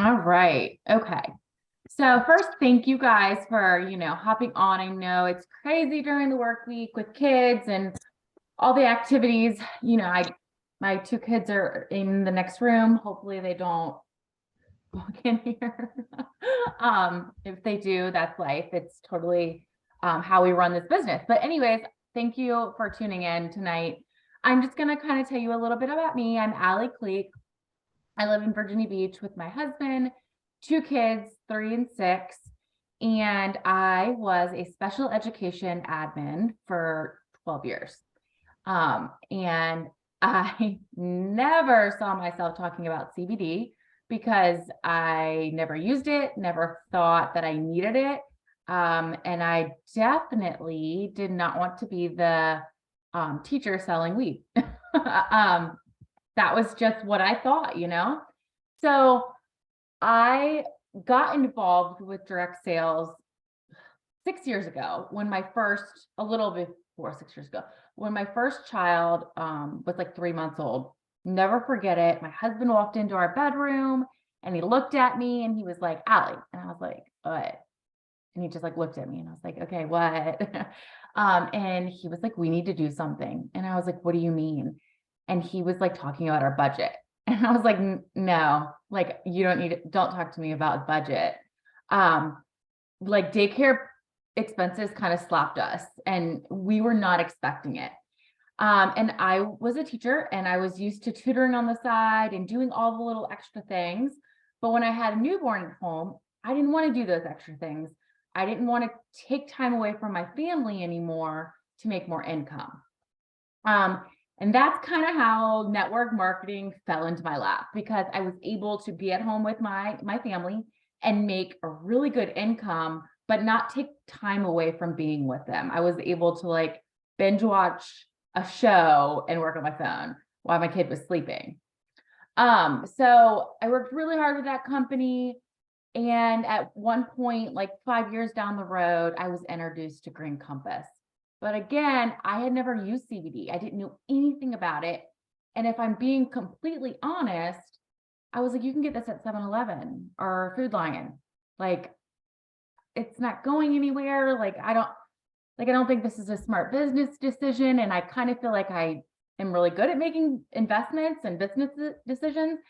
All right. Okay. So first, thank you guys for, hopping on. I know it's crazy during the work week with kids and all the activities. My two kids are in the next room. Hopefully they don't walk in here. If they do, that's life. It's totally how we run this business. But anyways, thank you for tuning in tonight. I'm just going to kind of tell you a little bit about me. I'm Allie Cleek. I live in Virginia Beach with my husband, two kids, 3 and 6. And I was a special education admin for 12 years. And I never saw myself talking about CBD because I never used it, never thought that I needed it. And I definitely did not want to be the teacher selling weed. That was just what I thought. So I got involved with direct sales 6 years ago a little before 6 years ago, when my first child was like 3 months old. Never forget it. My husband walked into our bedroom and he looked at me and he was like, Allie. And I was like, what? And he just like looked at me and I was like, okay, what? And he was like, we need to do something. And I was like, what do you mean? And he was like talking about our budget. And I was like, no, like you don't talk to me about budget. Like daycare expenses kind of slapped us and we were not expecting it. And I was a teacher and I was used to tutoring on the side and doing all the little extra things. But when I had a newborn at home, I didn't want to do those extra things. I didn't want to take time away from my family anymore to make more income. And that's kind of how network marketing fell into my lap, because I was able to be at home with my family and make a really good income, but not take time away from being with them. I was able to like binge watch a show and work on my phone while my kid was sleeping. So I worked really hard with that company. And at one point, like 5 years down the road, I was introduced to Green Compass. But again, I had never used CBD. I didn't know anything about it. And if I'm being completely honest, I was like, you can get this at 7-Eleven or Food Lion. Like, it's not going anywhere. I don't think this is a smart business decision. And I kind of feel like I am really good at making investments and business decisions.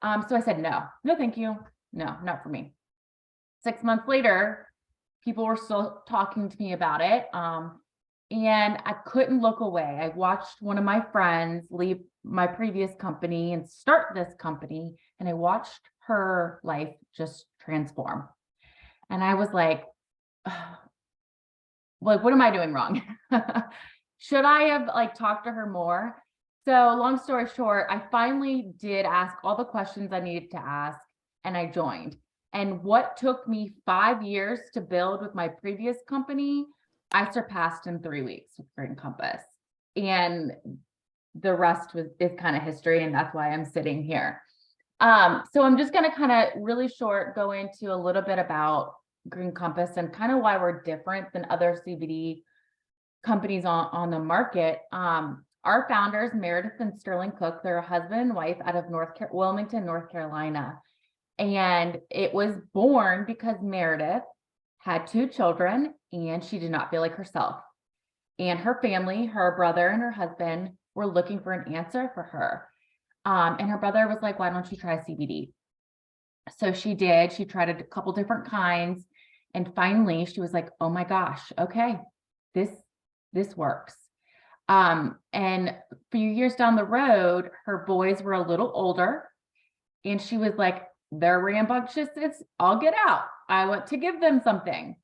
So I said, no, thank you. No, not for me. 6 months later, people were still talking to me about it. And I couldn't look away. I watched one of my friends leave my previous company and start this company, and I watched her life just transform. And I was like, what am I doing wrong? Should I have like talked to her more? So long story short, I finally did ask all the questions I needed to ask, and I joined. And what took me 5 years to build with my previous company, I surpassed in 3 weeks with Green Compass. And the rest is kind of history, and that's why I'm sitting here. So I'm just going to kind of really short go into a little bit about Green Compass and kind of why we're different than other CBD companies on the market. Our founders, Meredith and Sterling Cook, they're a husband and wife out of Wilmington, North Carolina. And it was born because Meredith had 2 children and she did not feel like herself. And her family, her brother and her husband, were looking for an answer for her. And her brother was like, why don't you try CBD? So she did. She tried a couple different kinds. And finally, she was like, oh my gosh, okay, this works. And a few years down the road, her boys were a little older. And she was like, they're rambunctious. I'll get out. I want to give them something.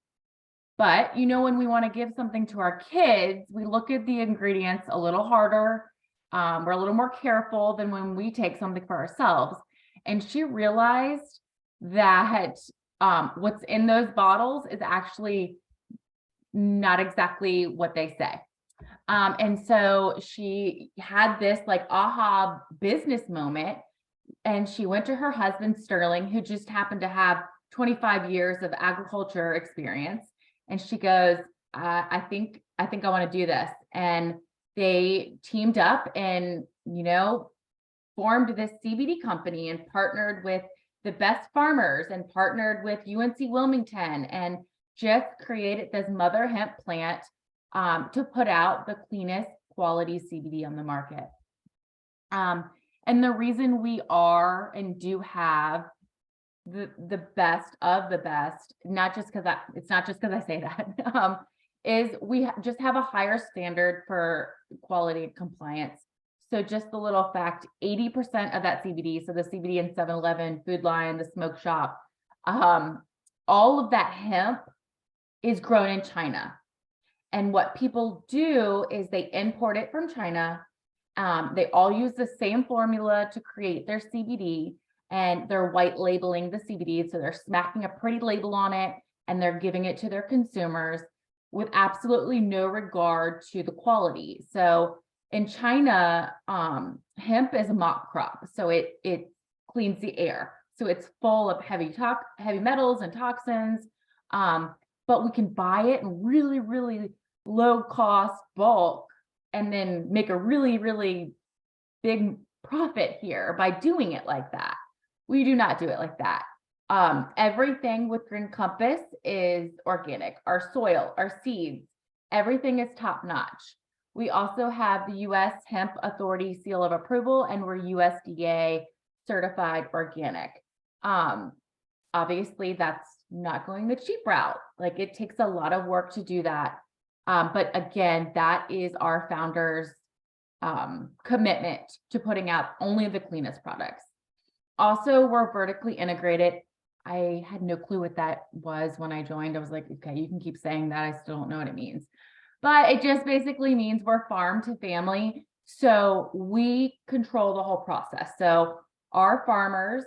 But when we want to give something to our kids, we look at the ingredients a little harder. We're a little more careful than when we take something for ourselves. And she realized that what's in those bottles is actually not exactly what they say. And so she had this like aha business moment, and she went to her husband, Sterling, who just happened to have 25 years of agriculture experience. And she goes, I think I want to do this. And they teamed up and, formed this CBD company and partnered with the best farmers and partnered with UNC Wilmington and just created this mother hemp plant to put out the cleanest quality CBD on the market. And the reason we are and do have the best of the best, not just because it's not just because I say that, is we just have a higher standard for quality and compliance. So just a little fact, 80% of that CBD, so the CBD in 7-Eleven, Food Lion, the smoke shop, all of that hemp is grown in China. And what people do is they import it from China. They all use the same formula to create their CBD, and they're white labeling the CBD. So they're smacking a pretty label on it and they're giving it to their consumers with absolutely no regard to the quality. So in China, hemp is a mock crop. So it cleans the air. So it's full of heavy metals and toxins. But we can buy it in really, really low cost bulk and then make a really, really big profit here by doing it like that. We do not do it like that. Everything with Green Compass is organic. Our soil, our seeds, everything is top notch. We also have the U.S. Hemp Authority seal of approval, and we're USDA certified organic. Obviously, that's not going the cheap route. Like, it takes a lot of work to do that. But again, that is our founders' commitment to putting out only the cleanest products. Also, we're vertically integrated. I had no clue what that was when I joined. I was like, okay, you can keep saying that. I still don't know what it means. But it just basically means we're farm to family. So we control the whole process. So our farmers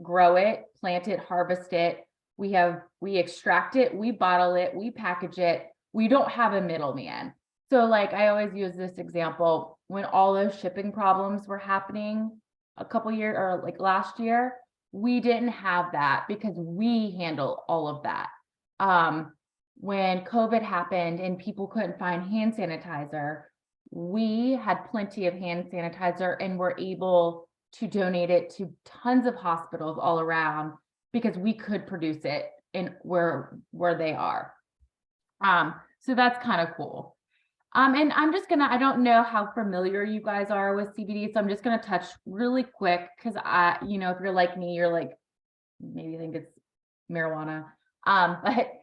grow it, plant it, harvest it. We extract it, we bottle it, we package it. We don't have a middleman. So like I always use this example, when all those shipping problems were happening a couple years or like last year, we didn't have that because we handle all of that. When COVID happened and people couldn't find hand sanitizer, we had plenty of hand sanitizer and were able to donate it to tons of hospitals all around because we could produce it in where they are. So that's kind of cool. And I don't know how familiar you guys are with CBD, so I'm just gonna touch really quick because if you're like me, you're like, maybe think it's marijuana. But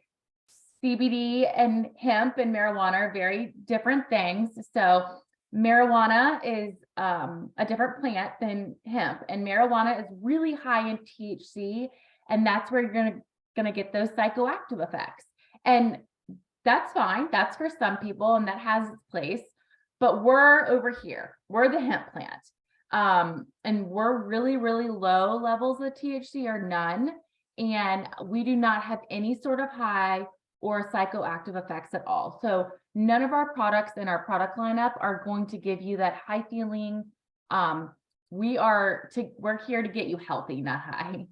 CBD and hemp and marijuana are very different things. So marijuana is a different plant than hemp, and marijuana is really high in THC, and that's where you're gonna get those psychoactive effects. And that's fine. That's for some people, and that has its place. But we're over here. We're the hemp plant. And we're really, really low levels of THC or none. And we do not have any sort of high or psychoactive effects at all. So none of our products in our product lineup are going to give you that high feeling. We're here to get you healthy, not high.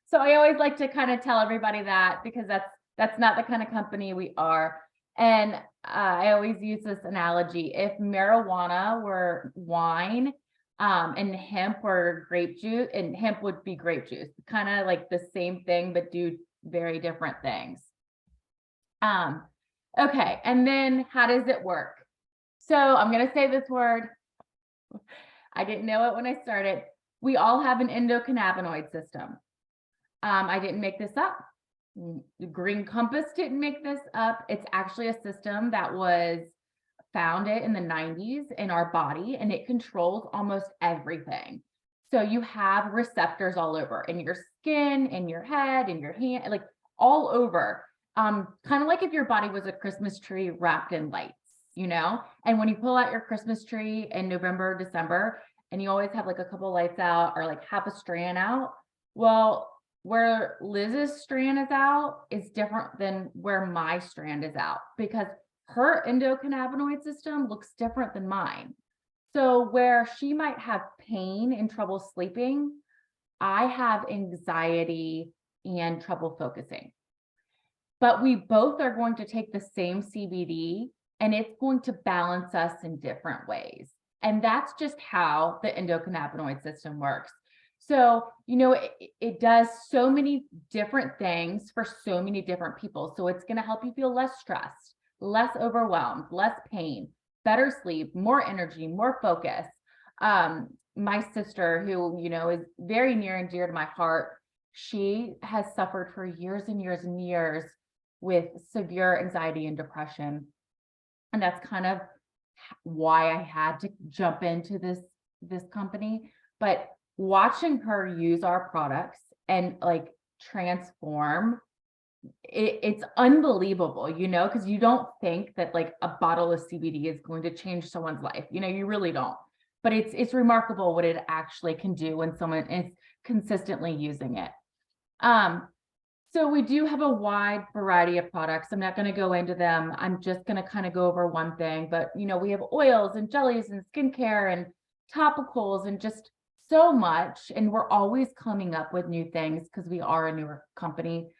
So I always like to kind of tell everybody that, because that's not the kind of company we are. And I always use this analogy. If marijuana were wine, and hemp were grape juice, and hemp would be grape juice, kind of like the same thing, but do very different things. Okay, and then how does it work? So I'm going to say this word. I didn't know it when I started. We all have an endocannabinoid system. I didn't make this up. The Green Compass didn't make this up. It's actually a system that was founded in the 90s in our body, and it controls almost everything. So you have receptors all over in your skin, in your head, in your hand, like all over. Kind of like if your body was a Christmas tree wrapped in lights, and when you pull out your Christmas tree in November, December, and you always have like a couple lights out or like half a strand out. Well, where Liz's strand is out is different than where my strand is out, because her endocannabinoid system looks different than mine. So where she might have pain and trouble sleeping, I have anxiety and trouble focusing. But we both are going to take the same CBD, and it's going to balance us in different ways. And that's just how the endocannabinoid system works. So, it does so many different things for so many different people. So it's going to help you feel less stressed, less overwhelmed, less pain, better sleep, more energy, more focus. My sister, who, is very near and dear to my heart, she has suffered for years and years and years with severe anxiety and depression. And that's kind of why I had to jump into this company. But watching her use our products and like transform, it's unbelievable, because you don't think that like a bottle of CBD is going to change someone's life. You really don't. But it's remarkable what it actually can do when someone is consistently using it. So we do have a wide variety of products. I'm not going to go into them. I'm just going to kind of go over one thing, but we have oils and jellies and skincare and topicals and just so much. And we're always coming up with new things because we are a newer company.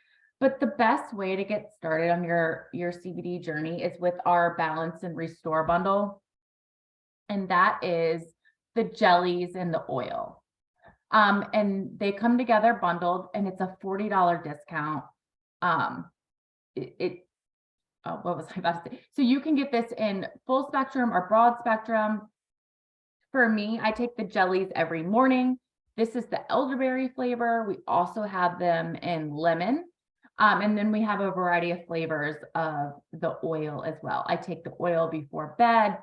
But the best way to get started on your CBD journey is with our Balance and Restore bundle. And that is the jellies and the oil. And they come together bundled, and it's a $40 discount. What was I about to say? So you can get this in full spectrum or broad spectrum. For me, I take the jellies every morning. This is the elderberry flavor. We also have them in lemon. And then we have a variety of flavors of the oil as well. I take the oil before bed.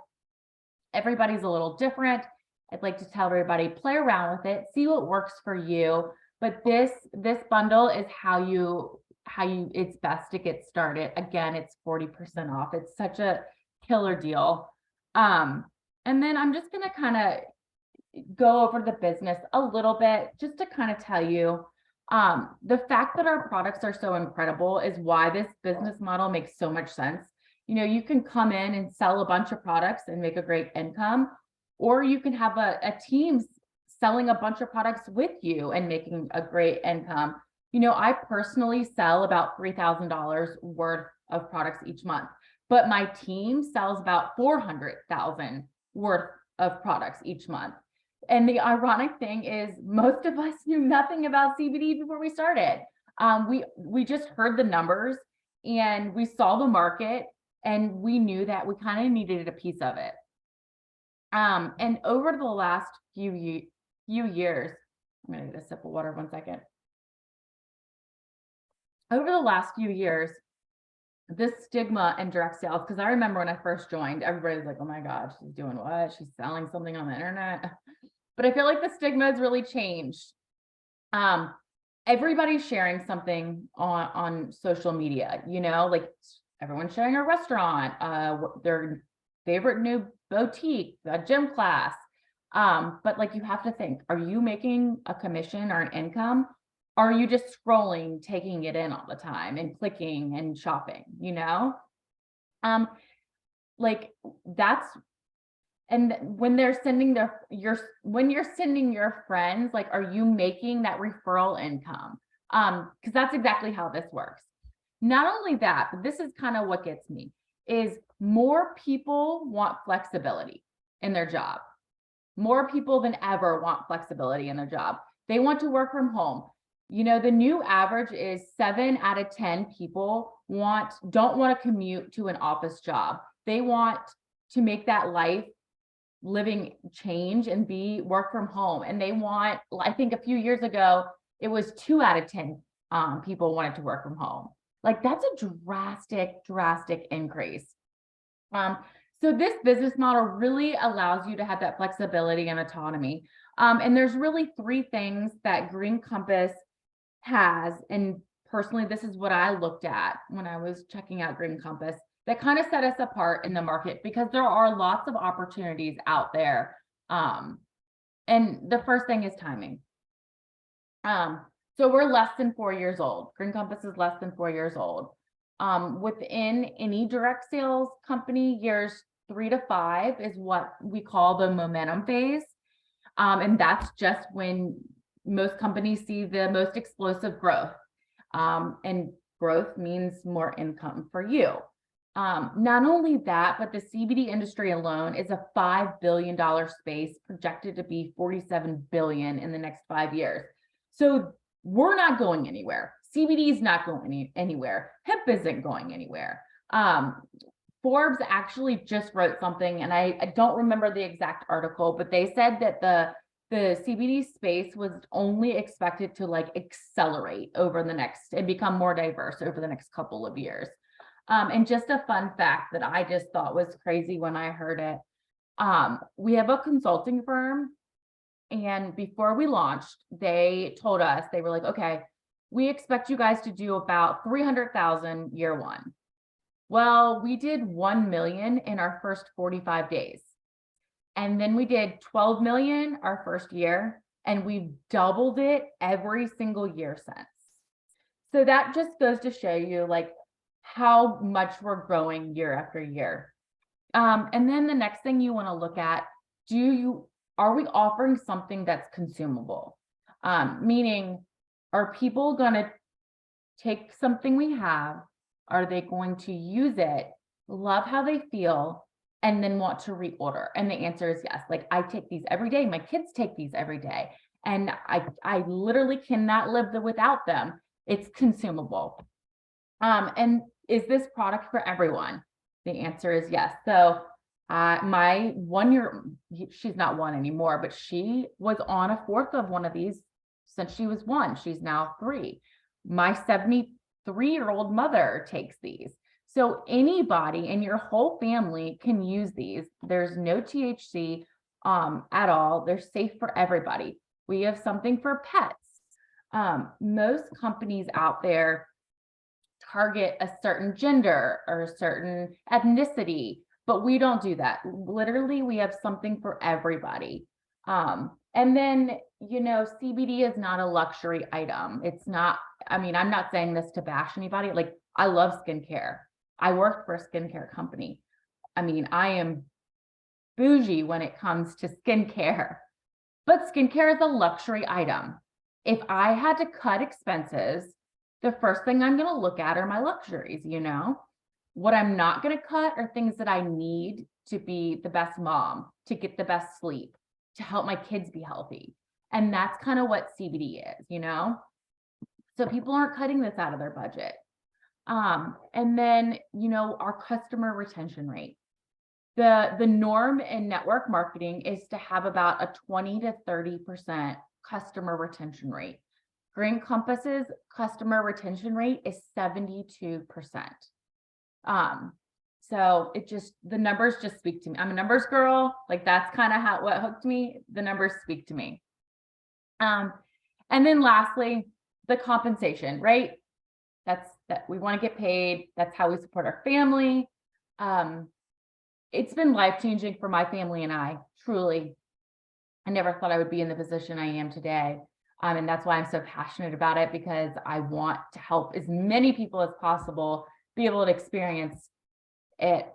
Everybody's a little different. I'd like to tell everybody, play around with it, see what works for you. But this bundle is how it's best to get started. Again, it's 40% off. It's such a killer deal. And then I'm just gonna kind of go over the business a little bit, just to kind of tell you, the fact that our products are so incredible is why this business model makes so much sense. You can come in and sell a bunch of products and make a great income, or you can have a team selling a bunch of products with you and making a great income. I personally sell about $3,000 worth of products each month, but my team sells about $400,000 worth of products each month. And the ironic thing is most of us knew nothing about CBD before we started. We just heard the numbers and we saw the market, and we knew that we kind of needed a piece of it. And over the last few years, I'm going to get a sip of water 1 second. Over the last few years, this stigma in direct sales, because I remember when I first joined, everybody was like, oh my God, she's doing what? She's selling something on the internet. But I feel like the stigma has really changed. Everybody's sharing something on social media, like everyone's sharing a restaurant, their favorite new boutique, a gym class. But like, you have to think, are you making a commission or an income? Or are you just scrolling, taking it in all the time and clicking and shopping, like that's, and when they're sending when you're sending your friends, like, are you making that referral income? Because that's exactly how this works. Not only that, but this is kind of what gets me, is more people want flexibility in their job. More people than ever want flexibility in their job. They want to work from home. The new average is 7 out of 10 people don't want to commute to an office job. They want to make that life living change and work from home. And they want, I think a few years ago, it was 2 out of 10 people wanted to work from home. Like, that's a drastic increase. So this business model really allows you to have that flexibility and autonomy. And there's really 3 things that Green Compass has. And personally, this is what I looked at when I was checking out Green Compass, that kind of set us apart in the market, because there are lots of opportunities out there. And the first thing is timing. So we're less than 4 years old. Green Compass is less than 4 years old. Within any direct sales company, years 3 to 5 is what we call the momentum phase. And that's just when most companies see the most explosive growth. And growth means more income for you. Not only that, but the CBD industry alone is a $5 billion space projected to be 47 billion in the next 5 years. So we're not going anywhere. CBD is not going anywhere. Hemp isn't going anywhere. Forbes actually just wrote something, and I don't remember the exact article, but they said that the CBD space was only expected to like accelerate over the next and become more diverse over the next couple of years. And just a fun fact that I just thought was crazy when I heard it. We have a consulting firm, and before we launched, they told us, they were like, okay, we expect you guys to do about 300,000 year one. Well, we did 1 million in our first 45 days. And then we did 12 million our first year, and we've doubled it every single year since. So that just goes to show you like how much we're growing year after year. And then the next thing you want to look at, are we offering something that's consumable? Meaning, are people going to take something we have? Are they going to use it, love how they feel, and then want to reorder? And the answer is yes. Like, I take these every day. My kids take these every day. And I literally cannot live without them. It's consumable. And is this product for everyone? The answer is yes. So my 1 year, she's not one anymore, but she was on a fourth of one of these since she was 1. She's now 3. My 73-year-old mother takes these. So anybody in your whole family can use these. There's no THC at all. They're safe for everybody. We have something for pets. Most companies out there target a certain gender or a certain ethnicity, but we don't do that. Literally, we have something for everybody. And then, CBD is not a luxury item. It's not, I'm not saying this to bash anybody. Like, I love skincare. I work for a skincare company. I am bougie when it comes to skincare, but skincare is a luxury item. If I had to cut expenses, the first thing I'm going to look at are my luxuries. What I'm not going to cut are things that I need to be the best mom, to get the best sleep, to help my kids be healthy. And that's kind of what CBD is, So people aren't cutting this out of their budget. And then, our customer retention rate. The norm in network marketing is to have about a 20 to 30% customer retention rate. Green Compass's customer retention rate is 72%. So the numbers just speak to me. I'm a numbers girl. Like, that's kind of what hooked me. The numbers speak to me. And then lastly, the compensation, right? That we want to get paid. That's how we support our family. It's been life-changing for my family and I, truly. I never thought I would be in the position I am today. And that's why I'm so passionate about it, because I want to help as many people as possible be able to experience it.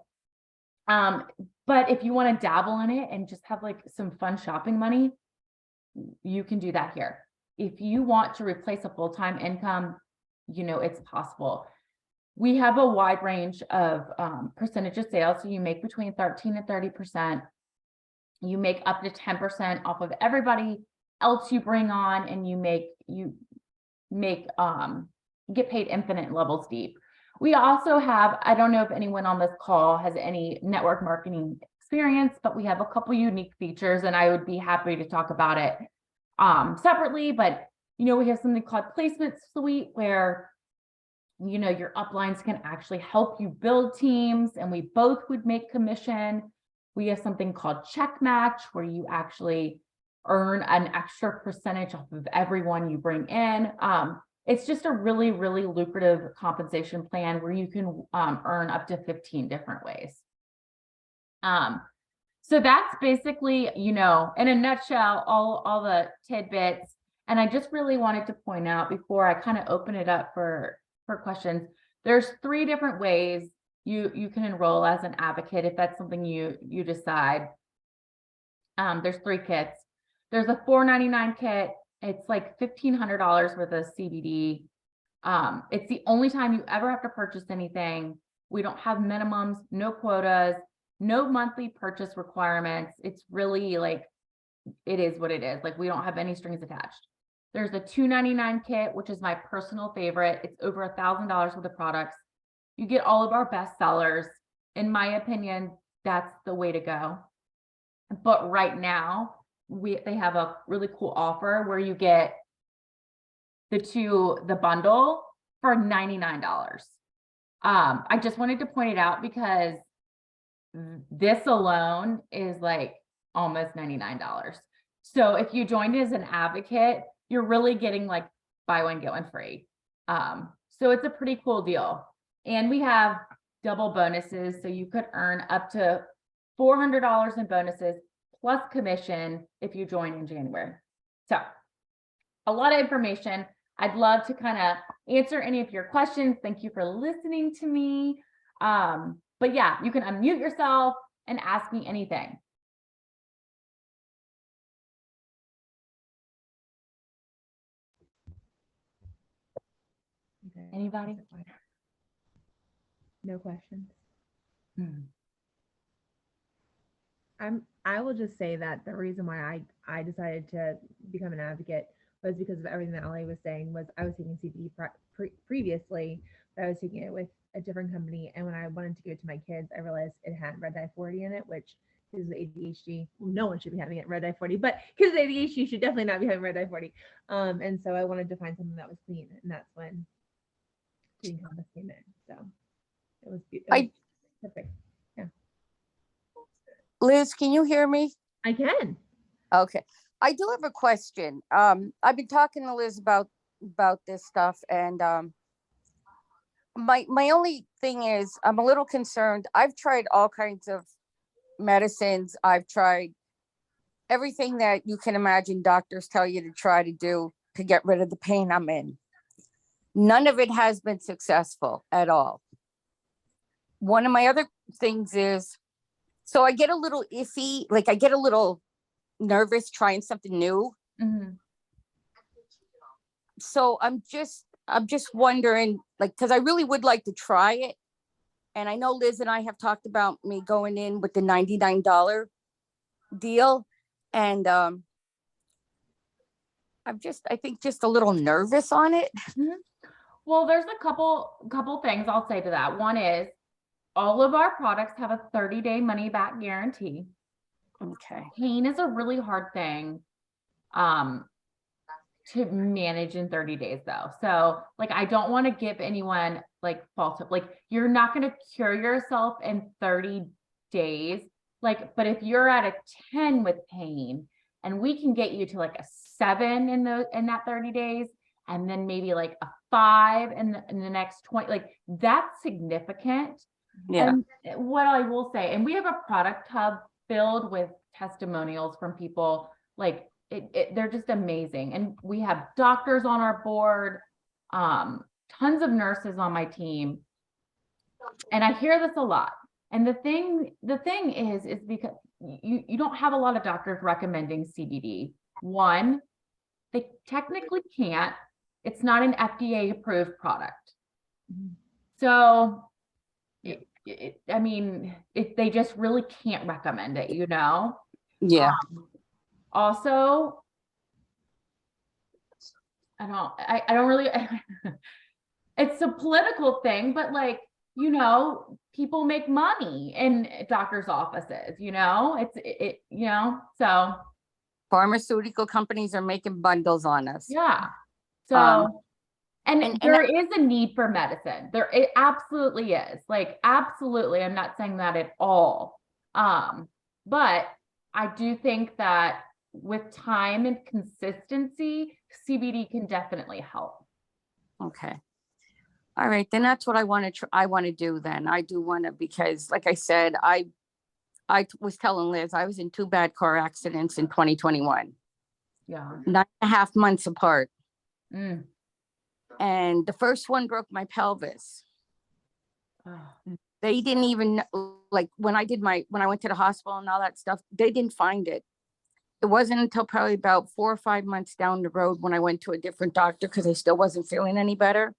But if you want to dabble in it and just have like some fun shopping money, you can do that here. If you want to replace a full-time income, it's possible. We have a wide range of percentage of sales. So you make between 13 and 30%. You make up to 10% off of everybody else you bring on, and you get paid infinite levels deep. We also have, I don't know if anyone on this call has any network marketing experience, but we have a couple unique features, and I would be happy to talk about it separately. But we have something called Placement Suite, where your uplines can actually help you build teams, and we both would make commission. We have something called Check Match, where you actually earn an extra percentage off of everyone you bring in. It's just a really, really lucrative compensation plan where you can earn up to 15 different ways. So that's basically, in a nutshell, all the tidbits. And I just really wanted to point out, before I kind of open it up for questions, there's 3 different ways you can enroll as an advocate if that's something you decide. There's 3 kits. There's a $4.99 kit. It's like $1,500 worth of CBD. It's the only time you ever have to purchase anything. We don't have minimums, no quotas, no monthly purchase requirements. It's really like, it is what it is. Like, we don't have any strings attached. There's a $2.99 kit, which is my personal favorite. It's over $1,000 worth of products. You get all of our best sellers. In my opinion, that's the way to go. But right now, they have a really cool offer where you get the bundle for $99. I just wanted to point it out because this alone is like almost $99. So if you joined as an advocate, you're really getting like buy one, get one free. So it's a pretty cool deal. And we have double bonuses. So you could earn up to $400 in bonuses plus commission if you join in January. So a lot of information. I'd love to kind of answer any of your questions. Thank you for listening to me. But yeah, you can unmute yourself and ask me anything. Okay. Anybody? No questions. Hmm. I will just say that the reason why I decided to become an advocate was because of everything that Ali was saying. Was I was taking CBD previously, but I was taking it with a different company, and when I wanted to give it to my kids, I realized it had red dye 40 in it, which is ADHD. Well, no one should be having it red dye 40, but kids with ADHD, you should definitely not be having red dye 40. And so I wanted to find something that was clean, and that's when Green Compass came in. So it was perfect. Liz, can you hear me? I can. Okay. I do have a question. I've been talking to Liz about this stuff, and my only thing is I'm a little concerned. I've tried all kinds of medicines. I've tried everything that you can imagine doctors tell you to try to do to get rid of the pain I'm in. None of it has been successful at all. One of my other things is, so I get a little iffy, like I get a little nervous trying something new. Mm-hmm. So I'm just wondering, like, because I really would like to try it. And I know Liz and I have talked about me going in with the $99 deal. And I think just a little nervous on it. Mm-hmm. Well, there's a couple things I'll say to that. One is all of our products have a 30-day money back guarantee. Okay. Pain is a really hard thing to manage in 30 days though. So like, I don't want to give anyone like false hope. Like, you're not going to cure yourself in 30 days. Like, but if you're at a 10 with pain and we can get you to like a 7 in that 30 days, and then maybe like a 5 in the next 20, like that's significant. Yeah. And what I will say, and we have a product hub filled with testimonials from people, like they're just amazing. And we have doctors on our board, tons of nurses on my team. And I hear this a lot. And the thing is because you don't have a lot of doctors recommending CBD. One, they technically can't. It's not an FDA approved product. So I mean, they just really can't recommend it, you know? Yeah. Also, I don't really, it's a political thing, but like, you know, people make money in doctors' offices, you know, you know, so. Pharmaceutical companies are making bundles on us. Yeah. So, and there is a need for medicine. It absolutely is. Like, absolutely. I'm not saying that at all. But I do think that with time and consistency, CBD can definitely help. Okay. All right. Then that's what I want to do then. I do want to, because like I said, I was telling Liz, I was in 2 bad car accidents in 2021. Yeah. 9.5 months apart. Mm. And the first one broke my pelvis. Oh. They didn't even, like when I went to the hospital and all that stuff, they didn't find it. It wasn't until probably about 4 or 5 months down the road when I went to a different doctor because I still wasn't feeling any better.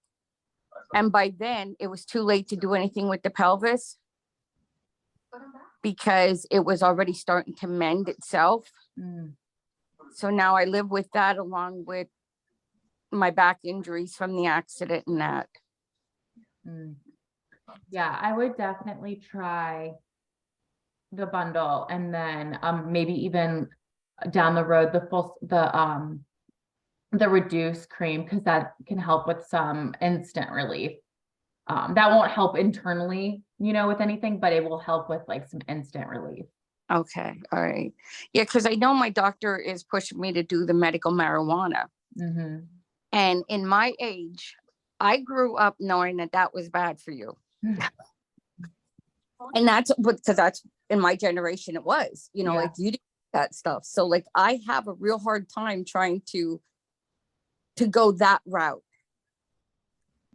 And by then it was too late to do anything with the pelvis because it was already starting to mend itself. Mm, So now I live with that along with my back injuries from the accident and that. mm. Yeah, I would definitely try the bundle and then maybe even down the road the reduced cream, because that can help with some instant relief. That won't help internally, with anything, but it will help with like some instant relief. Okay, all right. Yeah, because I know my doctor is pushing me to do the medical marijuana. Mhm. And in my age, I grew up knowing that that was bad for you. And that's because that's in my generation, it was, Yeah. like you did that stuff. So like I have a real hard time trying to go that route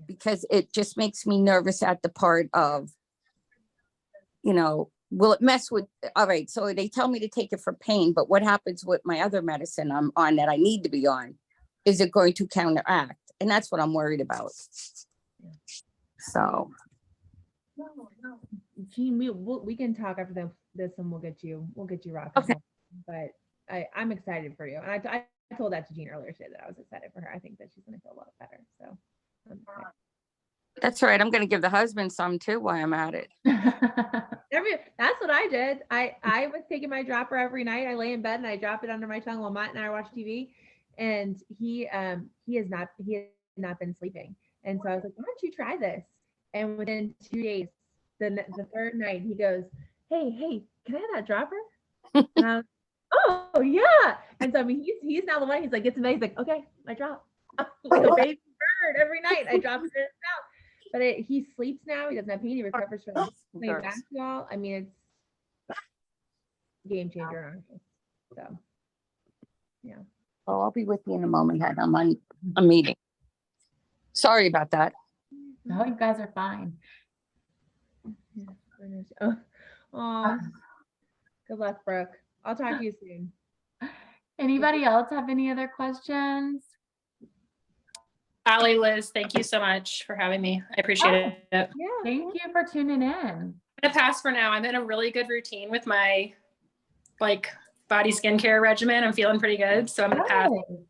because it just makes me nervous at the part of, will it mess with, all right, so they tell me to take it for pain, but what happens with my other medicine I'm on that I need to be on? Is it going to counteract? And that's what I'm worried about. So. Jean, we can talk after this and we'll get you rocking. Okay. But I'm excited for you. And I told that to Jean earlier today that I was excited for her. I think that she's gonna feel a lot better. So I'm excited. That's all right. I'm going to give the husband some too while I'm at it. That's what I did. I was taking my dropper every night. I lay in bed and I drop it under my tongue while Matt and I watch TV. And he had not been sleeping. And so I was like, why don't you try this? And within 2 days, the third night, he goes, hey, can I have that dropper? And I was, oh yeah. And so I mean, he's now the one. He's like, it's amazing. He's like, okay, my drop. Like a baby bird every night. I drop it in his mouth. But he sleeps now. He doesn't have pain. He recovers from playing basketball. I mean, it's game changer, honestly. So, yeah. Oh, I'll be with you in a moment. I'm on a meeting. Sorry about that. No, you guys are fine. Oh, good luck, Brooke. I'll talk to you soon. Anybody else have any other questions? Allie, Liz, thank you so much for having me. I appreciate it. Yeah. Thank you for tuning in. I'm gonna pass for now. I'm in a really good routine with my body skincare regimen. I'm feeling pretty good. So I'm gonna pass. Good.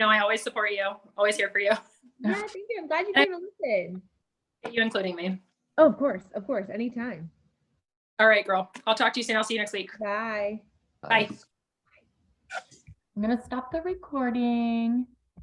I always support you. Always here for you. Yeah, thank you. I'm glad you came to listen. You including me. Oh, of course. Anytime. All right, girl. I'll talk to you soon. I'll see you next week. Bye. Bye. I'm gonna stop the recording.